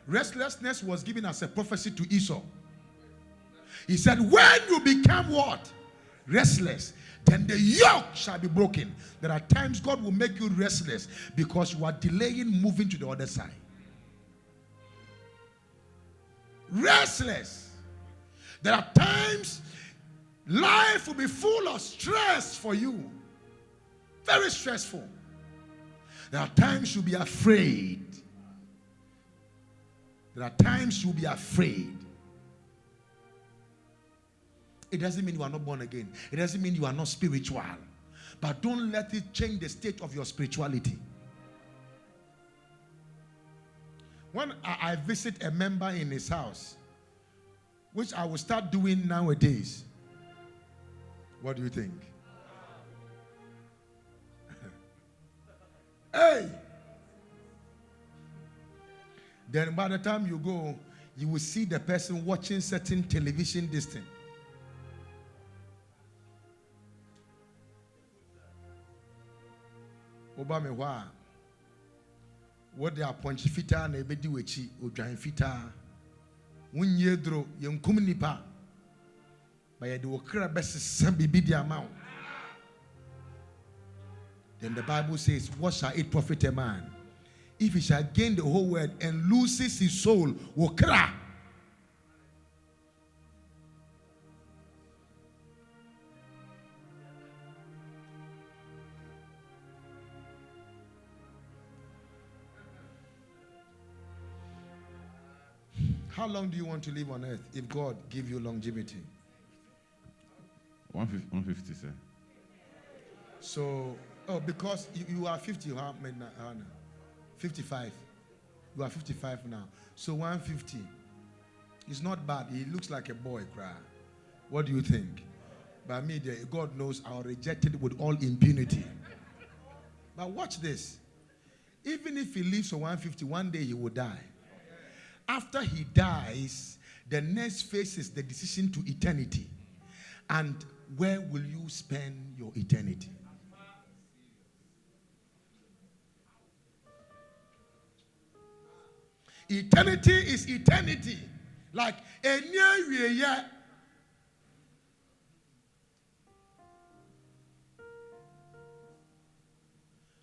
Speaker 1: Restlessness was given as a prophecy to Esau. He said, when you become what? Restless, then the yoke shall be broken. There are times God will make you restless because you are delaying moving to the other side. Restless. There are times life will be full of stress for you. Very stressful. There are times you'll be afraid. There are times you'll be afraid. It doesn't mean you are not born again. It doesn't mean you are not spiritual. But don't let it change the state of your spirituality. When I visit a member in his house, which I will start doing nowadays, what do you think? Hey! Then by the time you go, you will see the person watching certain television distant. Obama wa what they are punch fita na ebedi wechi odwan fita wunye dro yenkum nipa ba ye de wokra besesam bibi di amount. Then the Bible says, what shall it profit a man if he shall gain the whole world and loses his soul? Wokra. How long do you want to live on earth if God give you longevity?
Speaker 2: 150, sir.
Speaker 1: So, because you are 50, how many now? 55. You are 55 now. So 150. It's not bad. He looks like a boy cry. What do you think? By me, God knows I'll reject it with all impunity. But watch this. Even if he lives for 150, one day he will die. After he dies, the next phase is the decision to eternity. And where will you spend your eternity? Eternity is eternity. Like a near year.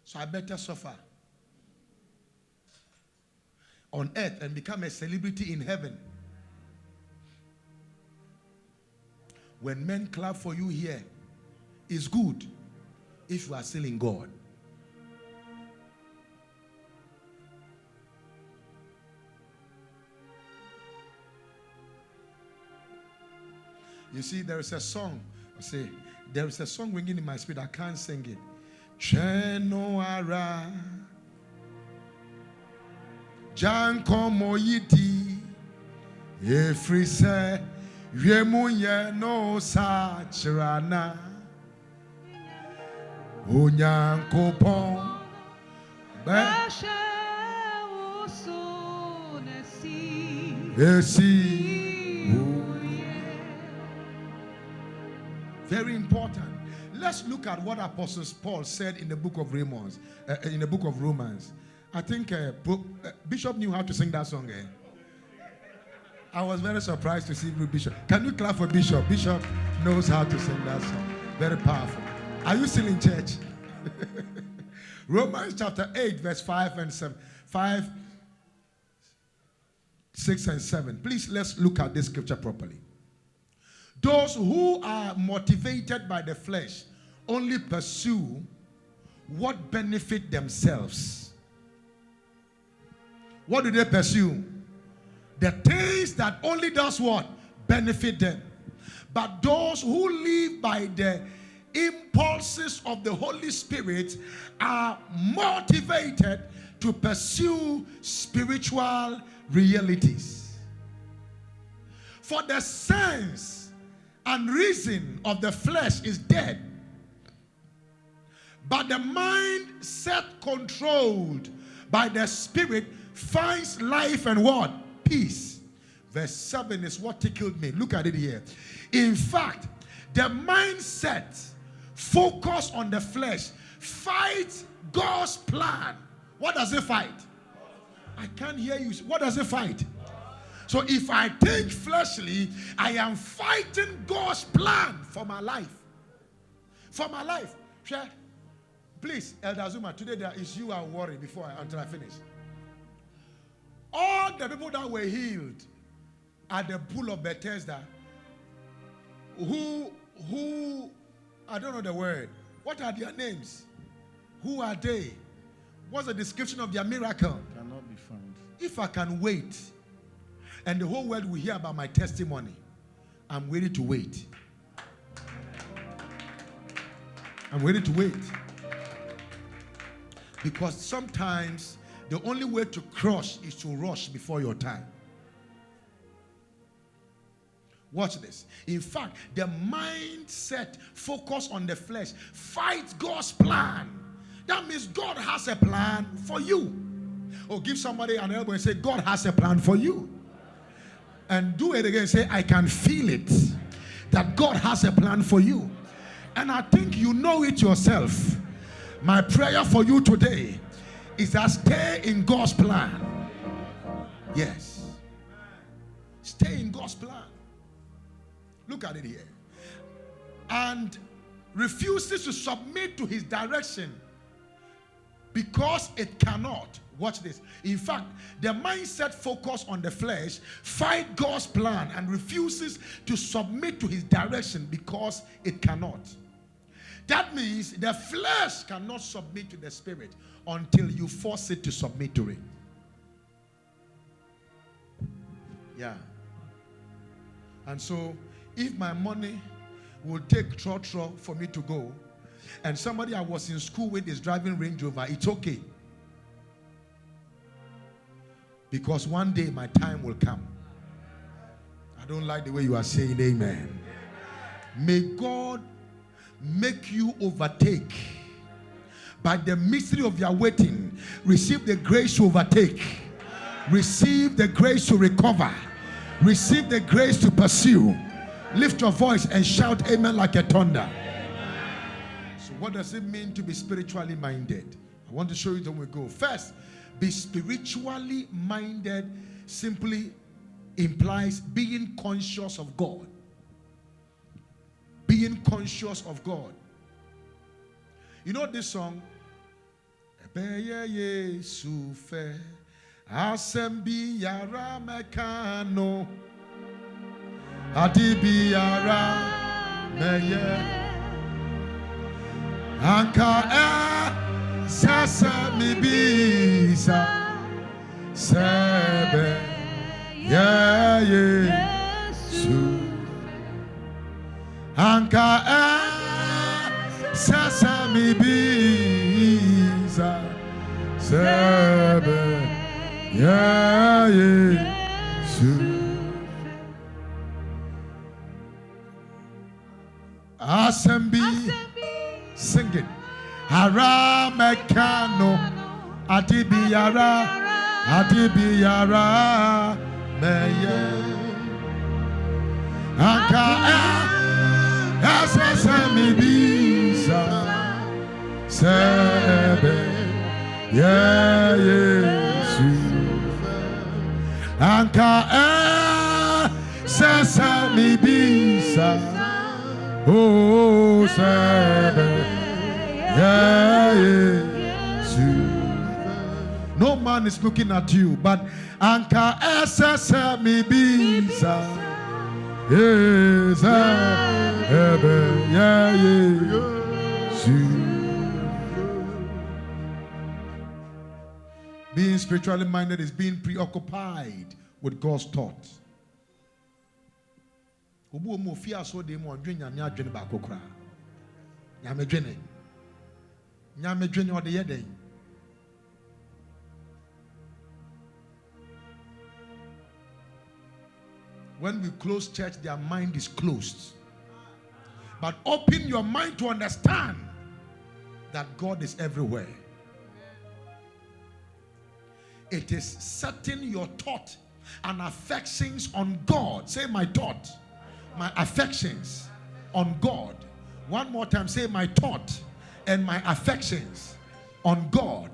Speaker 1: So I better suffer on earth and become a celebrity in heaven. When men clap for you here, it's good if you are still in God. You see, there is a song. There is a song ringing in my spirit. I can't sing it. Chenoara Janko moyiti Efrise Yemunye no sachrana Unyanko pon Very important. Let's look at what Apostle Paul said in the book of Romans. I think Bishop knew how to sing that song. I was very surprised to see Bishop. Can you clap for Bishop? Bishop knows how to sing that song. Very powerful. Are you still in church? Romans chapter 8, verse 5 and 7. 5, 6 and 7. Please, let's look at this scripture properly. Those who are motivated by the flesh only pursue what benefit themselves. What do they pursue? The things that only does what? Benefit them. But those who live by the impulses of the Holy Spirit are motivated to pursue spiritual realities. For the sense and reason of the flesh is dead, but the mind set controlled by the Spirit finds life and what? Peace. Verse 7 is what tickled me. Look at it here. In fact, the mindset focused on the flesh fights God's plan. What does it fight? I can't hear you. What does it fight? So if I think fleshly, I am fighting God's plan for my life. For my life. Share. Please, Elder Zuma, today there is you are worried until I finish. All the people that were healed at the pool of Bethesda, who I don't know the word. What are their names? Who are they? What's the description of their miracle?
Speaker 2: Cannot be found.
Speaker 1: If I can wait, and the whole world will hear about my testimony, I'm ready to wait. I'm ready to wait. Because sometimes the only way to crush is to rush before your time. Watch this. In fact, the mindset focused on the flesh fights God's plan. That means God has a plan for you. Or give somebody an elbow and say, God has a plan for you. And do it again. Say, I can feel it. That God has a plan for you. And I think you know it yourself. My prayer for you today is that stay in God's plan. Yes. Stay in God's plan. Look at it here. And refuses to submit to his direction because it cannot. Watch this. In fact, the mindset focused on the flesh fight God's plan and refuses to submit to his direction because it cannot. That means the flesh cannot submit to the spirit until you force it to submit to it. Yeah. And so, if my money will take trotro for me to go, and somebody I was in school with is driving Range Rover, it's okay. Because one day my time will come. I don't like the way you are saying amen. May God make you overtake. By the mystery of your waiting, receive the grace to overtake. Receive the grace to recover. Receive the grace to pursue. Lift your voice and shout amen like a thunder. So what does it mean to be spiritually minded? I want to show you when we go. First, be spiritually minded simply implies being conscious of God. Being conscious of God. You know this song? Asembi yara mekano Adibi yara meye Anka sasa mibisa Sebe ye Yesu Anka sasa mibisa Sebe yeah, Asembi, sing it. Hara mekano, adibiyara, meye. Anka asasami bisa, sebe, yeah. Anka sesame bisa oh sebe no man is looking at you but anka sesame bisa Being spiritually minded is being preoccupied with God's thoughts. When we close church, their mind is closed. But open your mind to understand that God is everywhere. It is setting your thought and affections on God. Say my thought, my affections on God. One more time, say my thought and my affections on God.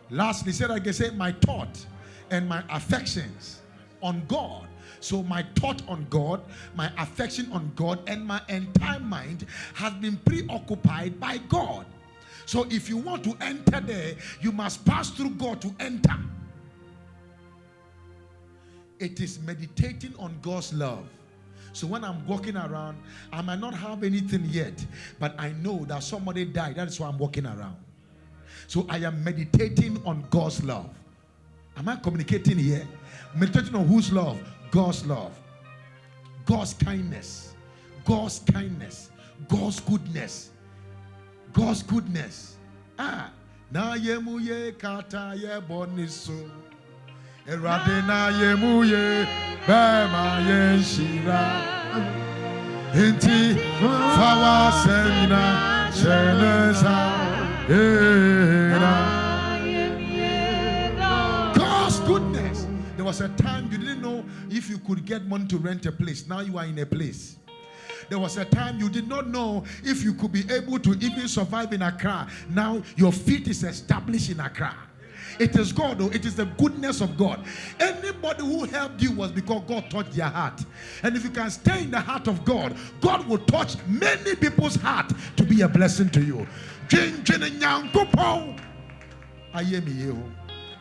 Speaker 1: Lastly, say that again, say my thought and my affections on God. So my thought on God, my affection on God, and my entire mind has been preoccupied by God. So if you want to enter there, you must pass through God to enter. It is meditating on God's love. So when I'm walking around, I might not have anything yet, but I know that somebody died. That is why I'm walking around. So I am meditating on God's love. Am I communicating here? Meditating on whose love? God's love. God's kindness. God's kindness. God's goodness. God's goodness. Na yemuye kata ye boniso. Eradena yemuye bema yenshira. Inti fawa semina cheneza. God's goodness. There was a time you didn't know if you could get money to rent a place. Now you are in a place. There was a time you did not know if you could be able to even survive in Accra. Now your feet is established in Accra. It is God, though. It is the goodness of God. Anybody who helped you was because God touched their heart. And if you can stay in the heart of God, God will touch many people's heart to be a blessing to you.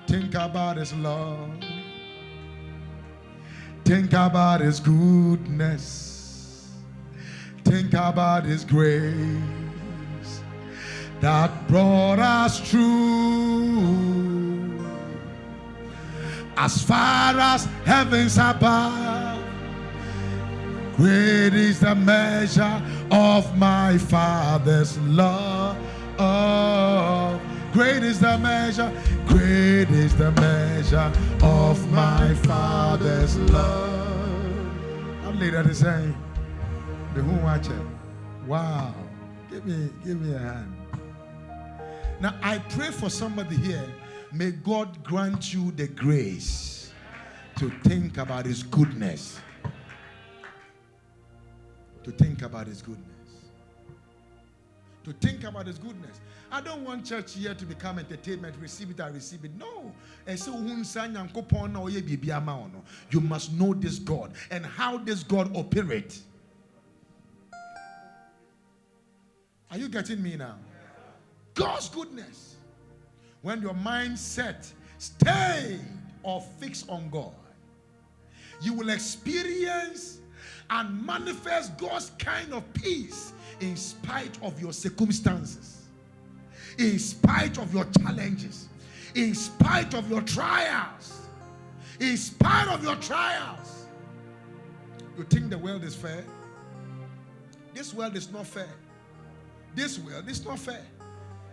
Speaker 1: Think about His love. Think about His goodness. Think about His grace that brought us through. As far as heavens above, great is the measure of my Father's love. Great is the measure, great is the measure of my Father's love. I'm later to say, the who watch it. Wow. Give me a hand. Now I pray for somebody here. May God grant you the grace to think about His goodness. To think about His goodness. To think about His goodness. I don't want church here to become entertainment. Receive it, I receive it. No. You must know this God and how this God operates. Are you getting me now? God's goodness. When your mind set, stay or fix on God, you will experience and manifest God's kind of peace in spite of your circumstances, in spite of your challenges, in spite of your trials, in spite of your trials. You think the world is fair? This world is not fair. This world is not fair.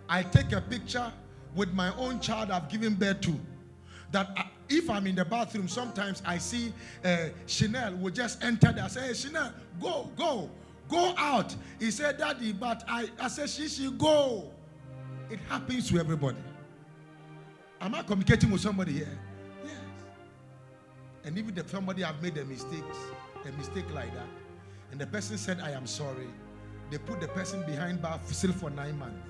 Speaker 1: I take a picture with my own child I've given birth to, that if I'm in the bathroom, sometimes I see Chanel will just enter there. I say, hey, Chanel, go out. He said, Daddy, but I said, she go. It happens to everybody. Am I communicating with somebody here? Yes. And even if somebody have made a mistake like that, and the person said, I am sorry, they put the person behind bar still for 9 months.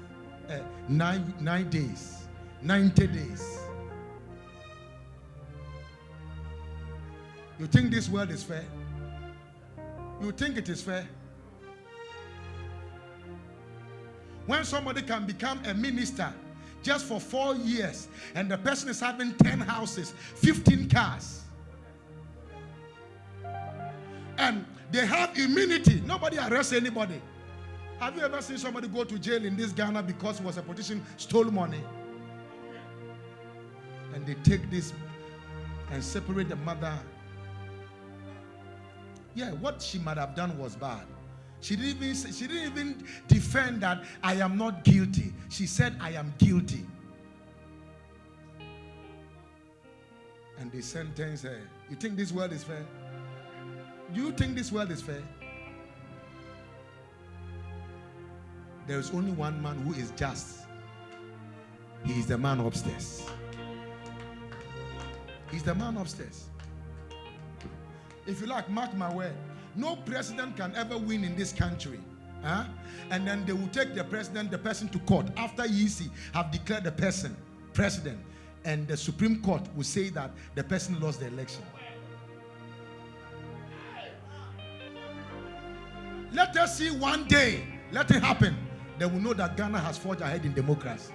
Speaker 1: 9 days, 90 days. You think this world is fair? You think it is fair? When somebody can become a minister just for 4 years and the person is having 10 houses, 15 cars, and they have immunity, nobody arrests anybody. Have you ever seen somebody go to jail in this Ghana because he was a politician, stole money? And they take this and separate the mother. Yeah, what she might have done was bad. She didn't even defend that I am not guilty. She said I am guilty. And they sentenced her. You think this world is fair? Do you think this world is fair? There is only one man who is just. He is the man upstairs. He's the man upstairs. If you like, mark my word, no president can ever win in this country. And then they will take the person to court after EC have declared the person president, and the Supreme Court will say that the person lost the election. Let us see one day. Let it happen. They will know that Ghana has forged ahead in democracy.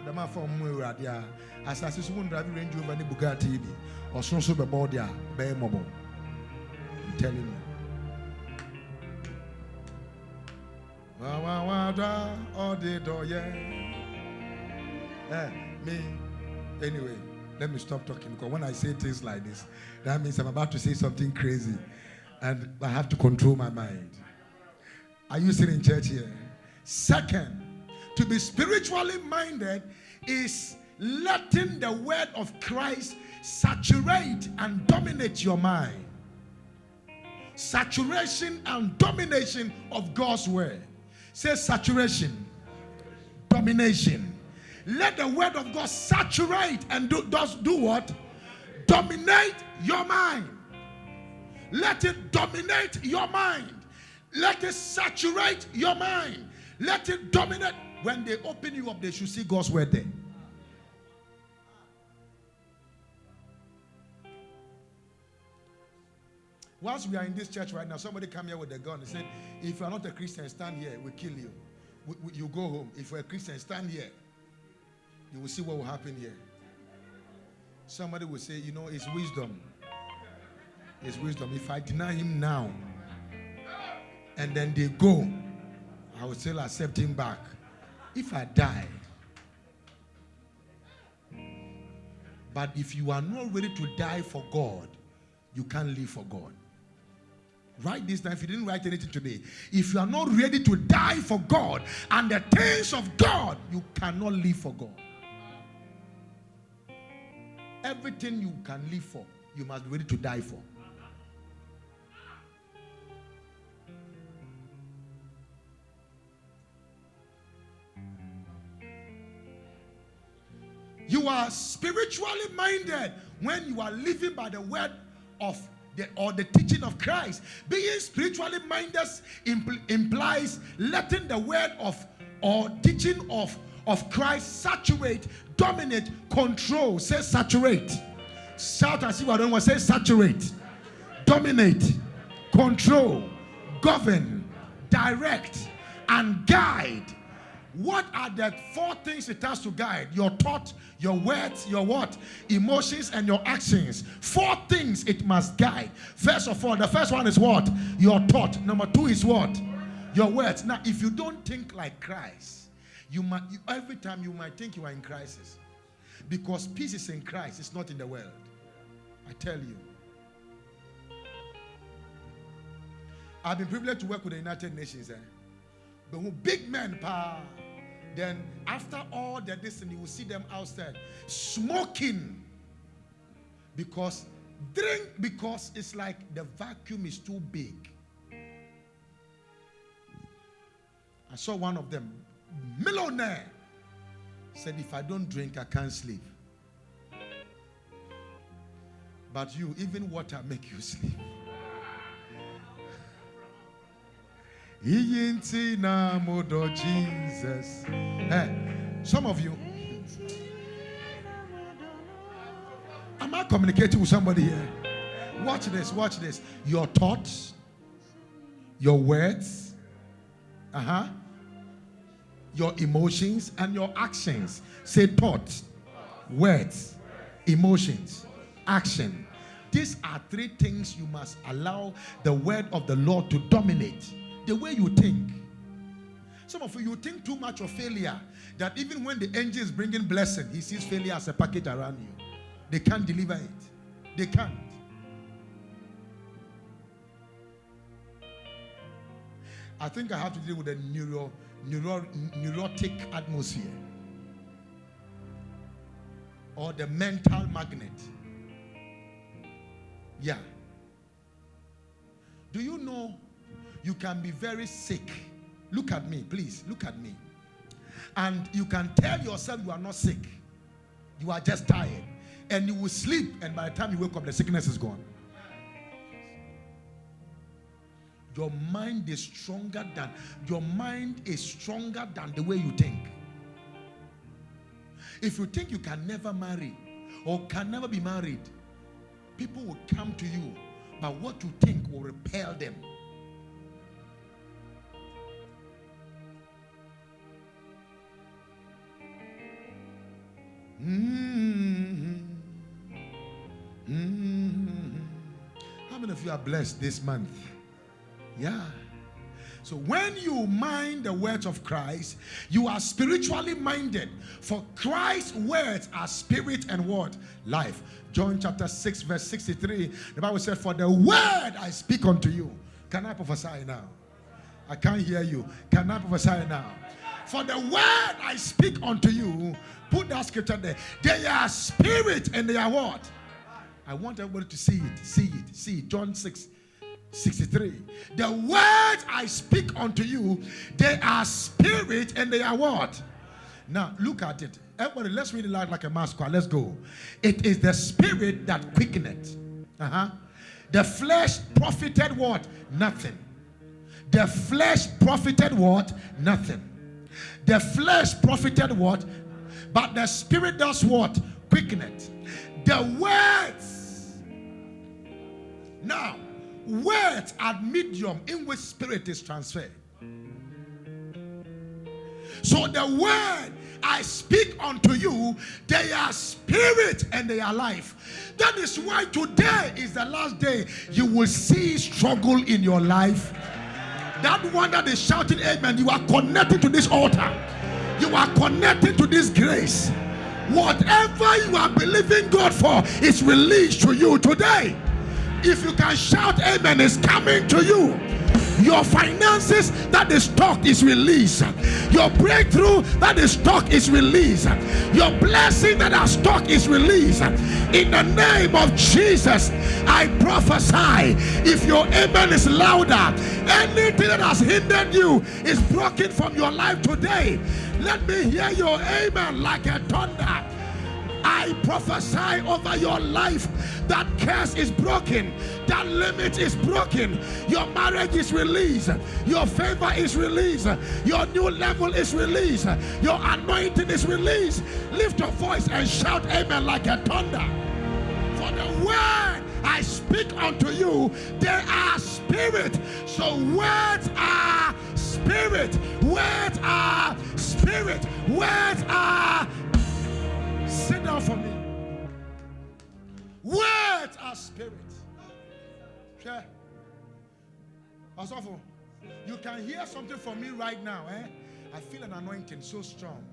Speaker 1: The man from Muradia, as I see one driving Range Rover and Bugatti, or so about their bare mobile. I'm telling you. Me. Anyway, let me stop talking, because when I say things like this, that means I'm about to say something crazy, and I have to control my mind. Are you sitting in church here? Second, to be spiritually minded is letting the word of Christ saturate and dominate your mind. Saturation and domination of God's word. Say saturation, domination. Let the word of God saturate and do what? dominate your mind. Let it dominate your mind. Let it saturate your mind. Let it dominate. When they open you up, they should see God's word there. Once we are in this church right now, somebody come here with a gun and said, if you are not a Christian, stand here, we'll kill you. You go home. If you're a Christian, stand here. You will see what will happen here. Somebody will say, it's wisdom. It's wisdom. If I deny him now, and then they go, I will still accept him back. If I die. But if you are not ready to die for God, you can't live for God. Write this down if you didn't write anything today. If you are not ready to die for God and the things of God, you cannot live for God. Everything you can live for, you must be ready to die for. You are spiritually minded when you are living by the word of the teaching of Christ. Being spiritually minded implies letting the word of or teaching of Christ saturate, dominate, control. Say saturate. Shout as if I don't want to say saturate, dominate, control, govern, direct, and guide. What are the 4 things it has to guide? Your thought, your words, your what? Emotions, and your actions. 4 things it must guide. First of all, the first one is what? Your thought. Number 2 is what? Your words. Now, if you don't think like Christ, every time you might think you are in crisis. Because peace is in Christ, it's not in the world. I tell you. I've been privileged to work with the United Nations. But when big men power, then after all the distance, you will see them outside smoking because it's like the vacuum is too big. I saw one of them, millionaire, said, if I don't drink, I can't sleep. But you, even water make you sleep. Jesus. Hey, some of you, am I communicating with somebody here? Watch this, watch this. Your thoughts, your words, your emotions, and your actions. Say thoughts, words, emotions, action. These are 3 things you must allow the word of the Lord to dominate. The way you think. Some of you think too much of failure that even when the angel is bringing blessing, he sees failure as a package around you. They can't deliver it. They can't. I think I have to deal with a neurotic atmosphere or the mental magnet. Yeah. Do you know you can be very sick? Look at me, please. Look at me. And you can tell yourself you are not sick. You are just tired. And you will sleep, and by the time you wake up, the sickness is gone. Your mind is stronger than the way you think. If you think you can never marry or can never be married, people will come to you, but what you think will repel them. How many of you are blessed this month? Yeah. So when you mind the words of Christ, you are spiritually minded. For Christ's words are spirit and what? Life. John chapter 6 verse 63. The Bible said, for the word I speak unto you. Can I prophesy now? I can't hear you. Can I prophesy now? For the word I speak unto you. Put that scripture there. They are spirit and they are what? I want everybody to see it. See it. See it. John 6:63. The words I speak unto you, they are spirit and they are what? Now look at it. Everybody, let's read it loud like a mass choir. Let's go. It is the spirit that quickeneth. The flesh profited what? Nothing. The flesh profited what? Nothing. The flesh profited what? But the spirit does what? Quickeneth. The words. Now, words are medium in which spirit is transferred. So the word I speak unto you, they are spirit and they are life. That is why today is the last day you will see struggle in your life. That one that is shouting amen, you are connected to this altar. You are connected to this grace. Whatever you are believing God for is released to you today. If you can shout amen, it's coming to you. Your finances that is stuck is released. Your breakthrough that is stuck is released. Your blessing that is stuck is released. In the name of Jesus, I prophesy. If your amen is louder, anything that has hindered you is broken from your life today. Let me hear your amen like a thunder. I prophesy over your life that curse is broken, that limit is broken, your marriage is released, your favor is released, your new level is released, your anointing is released. Lift your voice and shout amen like a thunder. For the word I speak unto you, they are spirit. So words are spirit. Words are spirit. Words are. Sit down for me. Words are spirit. Sure. Asofo, you can hear something from me right now. I feel an anointing so strong.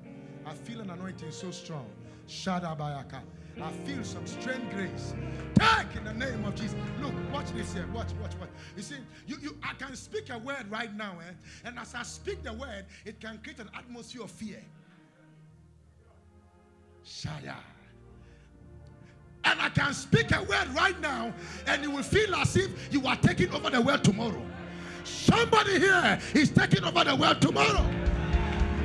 Speaker 1: I feel an anointing so strong. Shadabayaka. I feel some strange grace. Take in the name of Jesus. Look, watch this here. Watch. You see, I can speak a word right now, and as I speak the word, it can create an atmosphere of fear. Shaya. And I can speak a word right now, and you will feel as if you are taking over the world tomorrow. Somebody here is taking over the world tomorrow.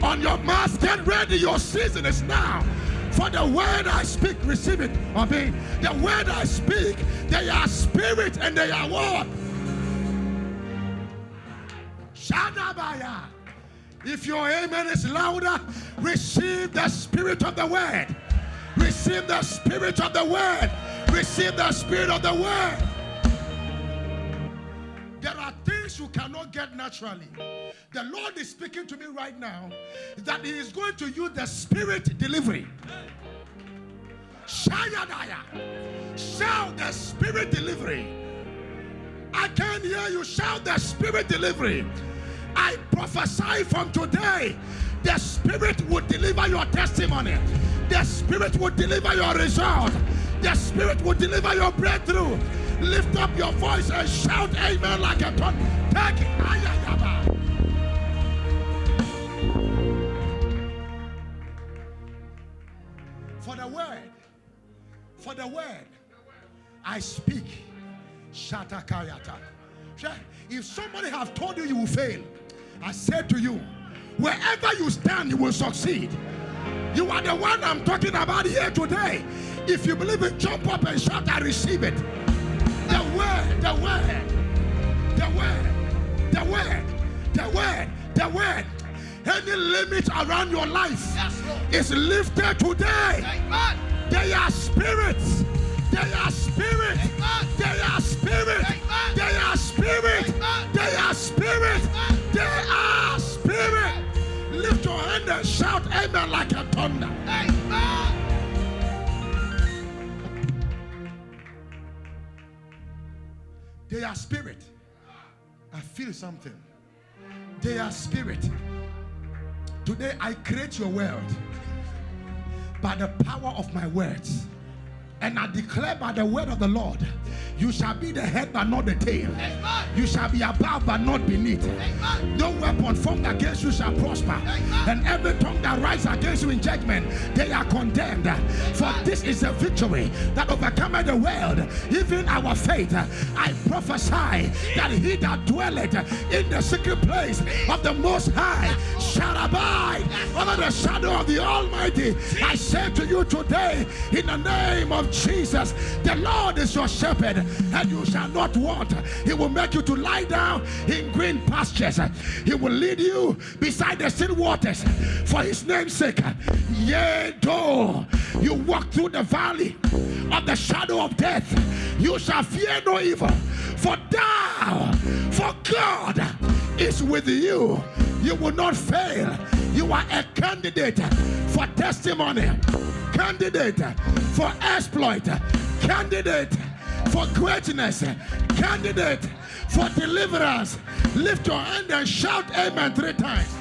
Speaker 1: On your mask, get ready. Your season is now. For the word I speak, receive it. The word I speak, they are spirit and they are what? Shadabaya. If your amen is louder, receive the spirit of the word. Receive the spirit of the word. Receive the spirit of the word. There are things you cannot get naturally. The Lord is speaking to me right now that He is going to use the spirit delivery. Shayadaya. Shout the spirit delivery. I can't hear you. Shout the spirit delivery. I prophesy from today, the Spirit will deliver your testimony. The Spirit will deliver your result. The Spirit will deliver your breakthrough. Lift up your voice and shout amen like a ton. Take it. For the word, I speak. Shatakayata. If somebody have told you you will fail, I said to you, wherever you stand, you will succeed. You are the one I'm talking about here today. If you believe it, jump up and shout, I receive it. The word, the word, the word, the word, the word, the word. Any limit around your life is lifted today. They are spirits. They are spirit. They are spirit. They are spirit. They are spirit. They are spirit. Lift your hand and shout amen like a thunder. They are spirit. I feel something. They are spirit. Today I create your world by the power of my words. And I declare by the word of the Lord, you shall be the head but not the tail. You shall be above but not beneath. No weapon formed against you shall prosper. And every tongue that rises against you in judgment, they are condemned. For this is a victory that overcometh the world, even our faith. I prophesy that he that dwelleth in the secret place of the Most High shall abide under the shadow of the Almighty. I say to you today, in the name of Jesus, the Lord is your shepherd, and you shall not want. He will make you to lie down in green pastures. He will lead you beside the still waters for his name's sake. Yea, though you walk through the valley of the shadow of death, you shall fear no evil, for God is with you. You will not fail. You are a candidate for testimony, candidate for exploit, candidate for greatness, candidate for deliverance. Lift your hand and shout amen 3 times.